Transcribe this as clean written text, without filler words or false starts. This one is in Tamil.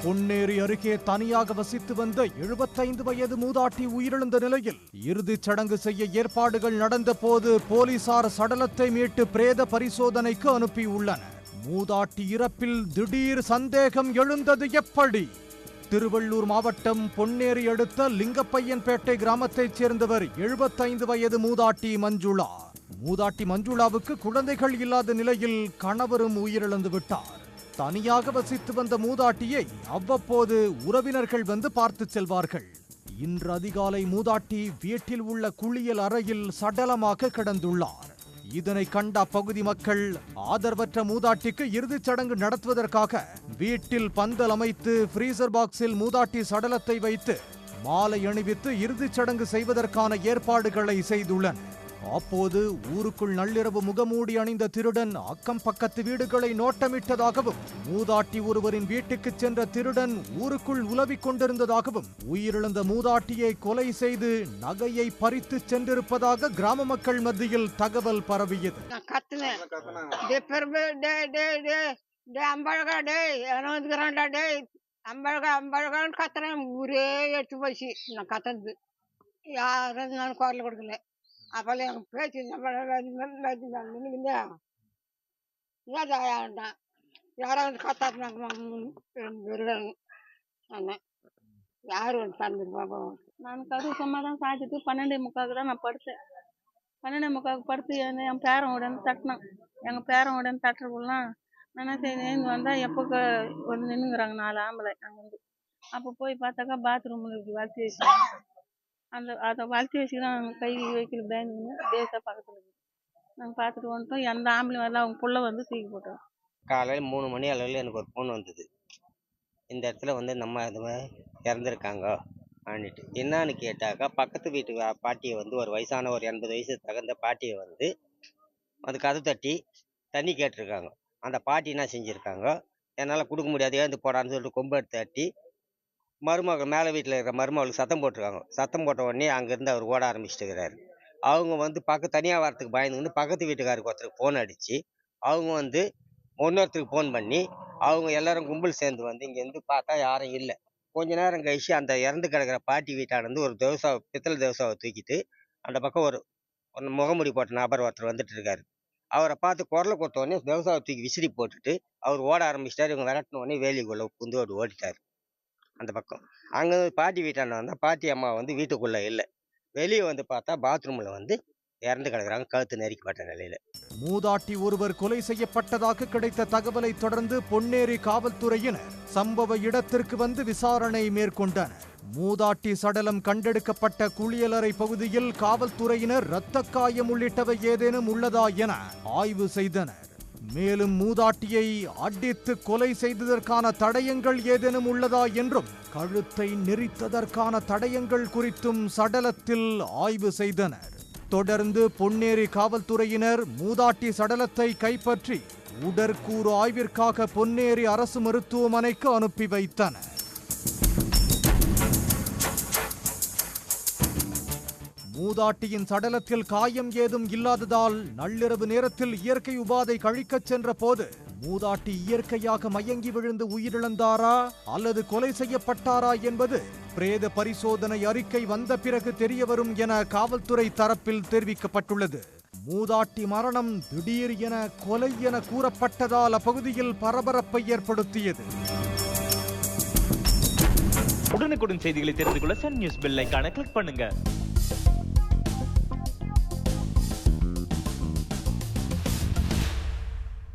பொன்னேரி அருகே தனியாக வசித்து வந்த 75 வயது மூதாட்டி உயிரிழந்த நிலையில் இறுதிச் சடங்கு செய்ய ஏற்பாடுகள் நடந்தபோது போலீசார் சடலத்தை மீட்டு பிரேத பரிசோதனைக்கு அனுப்பியுள்ளனர். மூதாட்டி இறப்பில் திடீர் சந்தேகம் எழுந்தது எப்படி? திருவள்ளூர் மாவட்டம் பொன்னேரி அடுத்த லிங்கப்பையன்பேட்டை கிராமத்தைச் சேர்ந்தவர் 75 வயது மூதாட்டி மஞ்சுளா. மூதாட்டி மஞ்சுளாவுக்கு குழந்தைகள் இல்லாத நிலையில் கணவரும் உயிரிழந்து விட்டார். தனியாக வசித்து வந்த மூதாட்டியை அவ்வப்போது உறவினர்கள் வந்து பார்த்து செல்வார்கள். இன்று அதிகாலை மூதாட்டி வீட்டில் உள்ள குளியல் அறையில் சடலமாக கிடந்துள்ளார். இதனை கண்ட அப்பகுதி மக்கள் ஆதரவற்ற மூதாட்டிக்கு இறுதிச் சடங்கு நடத்துவதற்காக வீட்டில் பந்தல் அமைத்து ஃப்ரீசர் பாக்ஸில் மூதாட்டி சடலத்தை வைத்து மாலை அணிவித்து இறுதிச் சடங்கு செய்வதற்கான ஏற்பாடுகளை செய்துள்ளனர். அப்போது ஊருக்குள் நள்ளிரவு முகமூடி அணிந்த திருடன் அக்கம் பக்கத்து வீடுகளை நோட்டமிட்டதாகவும் மூதாட்டி ஒருவரின் வீட்டுக்கு சென்ற திருடன் ஊருக்குள் உலவிக் கொண்டிருந்ததாகவும் உயிரிழந்த மூதாட்டியை கொலை செய்து நகையை பறித்து சென்றிருப்பதாக கிராம மக்கள் மத்தியில் தகவல் பரவியது. அப்போ எனக்கு பேச்சு யாராவது காத்தாட்டினாங்க யார் வந்து தந்துருப்பாங்க. நான் கரு சும்மா தான் சாய்ச்சிட்டு 12:45 தான் நான் படுத்தேன். 12:45 படுத்து என் பேரன் உடனே தட்டினான். எங்கள் பேரன் உடனே தட்டுறக்குள்ளலாம் நான் என்ன செய்யணும் வந்தால் எப்போ வந்து நின்றுங்கிறாங்க 4 ஆம்பளை அங்கேருந்து. அப்போ போய் பார்த்தாக்கா பாத்ரூமில் இப்படி வளர்த்தி வச்சுருக்காங்க. அதை வளர்த்தி வச்சுக்கிறோம். அவங்க கை வைக்கல பயந்துங்க பேச பக்கத்தில் இருக்குது. நாங்கள் பார்த்துட்டு வந்துட்டோம். எந்த ஆம்பளையும் வரல. அவங்க புள்ள வந்து தூக்கி போட்டோம். காலையில் 3 மணி அளவில் எனக்கு ஒரு ஃபோன் வந்தது. இந்த இடத்துல வந்து நம்ம இது இறந்துருக்காங்க அப்படின்ட்டு. என்னான்னு கேட்டாக்கா பக்கத்து வீட்டு பாட்டியை வந்து ஒரு வயசான ஒரு 80 வயசு தகுந்த பாட்டியை வந்து அது கதை தட்டி தண்ணி கேட்டிருக்காங்க. அந்த பாட்டி என்ன செஞ்சுருக்காங்க, என்னால் கொடுக்க முடியாது ஏந்து போடான்னு சொல்லிட்டு கொம்பு எடுத்து தட்டி மருமகள் மேலே வீட்டில் இருக்கிற மருமகளுக்கு சத்தம் போட்டிருக்காங்க. சத்தம் போட்ட உடனே அங்கேருந்து அவர் ஓட ஆரம்பிச்சுட்டுக்கிறாரு. அவங்க வந்து தனியாக வரத்துக்கு பயந்துக்கிட்டு பக்கத்து வீட்டுக்காருக்கு ஒருத்தருக்கு ஃபோன் அடித்து அவங்க வந்து இன்னொருத்தருக்கு ஃபோன் பண்ணி அவங்க எல்லாரும் கும்பல் சேர்ந்து வந்து இங்கேருந்து பார்த்தா யாரும் இல்லை. கொஞ்ச நேரம் கழிச்சு அந்த இறந்து கிடக்கிற பாட்டி வீட்டாலேருந்து ஒரு பித்தளை தேவசாவை தூக்கிட்டு அந்த பக்கம் ஒரு முகமுடி போட்ட நபர் ஒருத்தர் வந்துட்டு இருக்காரு. அவரை பார்த்து குரலை கொடுத்தோடனே தேவசாவை தூக்கி விசிறி போட்டுட்டு அவர் ஓட ஆரம்பிச்சிட்டாரு. இவங்க விரட்டின உடனே வேலிக்குள்ளே புந்து ஓடிட்டார். அந்த பக்கம் அங்கே பாட்டி வீட்டாண்ட வந்தால் பாட்டி அம்மா வந்து வீட்டுக்குள்ளே இல்லை. வெளியே வந்து பார்த்தா பாத்ரூமில் வந்து இறந்து கிடக்குறாங்க, கழுத்து நெரிக்கப்பட்ட நிலையில். மூதாட்டி ஒருவர் கொலை செய்யப்பட்டதாக கிடைத்த தகவலை தொடர்ந்து பொன்னேரி காவல்துறையினர் சம்பவ இடத்திற்கு வந்து விசாரணை மேற்கொண்டனர். மூதாட்டி சடலம் கண்டெடுக்கப்பட்ட குளியலறை பகுதியில் காவல்துறையினர் இரத்த காயம் உள்ளிட்டவை ஏதேனும் உள்ளதா என ஆய்வு செய்தனர். மேலும் மூதாட்டியை அடித்து கொலை செய்ததற்கான தடயங்கள் ஏதேனும் உள்ளதா என்றும் கழுத்தை நெரித்ததற்கான தடயங்கள் குறித்தும் சடலத்தில் ஆய்வு செய்தனர். தொடர்ந்து பொன்னேரி காவல்துறையினர் மூதாட்டி சடலத்தை கைப்பற்றி உடற்கூறு ஆய்விற்காக பொன்னேரி அரசு மருத்துவமனைக்கு அனுப்பி வைத்தனர். மூதாட்டியின் சடலத்தில் காயம் ஏதும் இல்லாததால் நள்ளிரவு நேரத்தில் இயற்கை உபாதை கழிக்கச் சென்ற போது மூதாட்டி இயற்கையாக மயங்கி விழுந்து உயிரிழந்தாரா அல்லது கொலை செய்யப்பட்டாரா என்பது பிரேத பரிசோதனை அறிக்கை வந்த பிறகு தெரியவரும் என காவல்துறை தரப்பில் தெரிவிக்கப்பட்டுள்ளது. மூதாட்டி மரணம் திடீர் என கொலை என கூறப்பட்டதால் அப்பகுதியில் பரபரப்பை ஏற்படுத்தியது. உடனுக்குடன் செய்திகளை தெரிந்து கொள்ள சன் நியூஸ் பெல் ஐகானை கிளிக் பண்ணுங்க.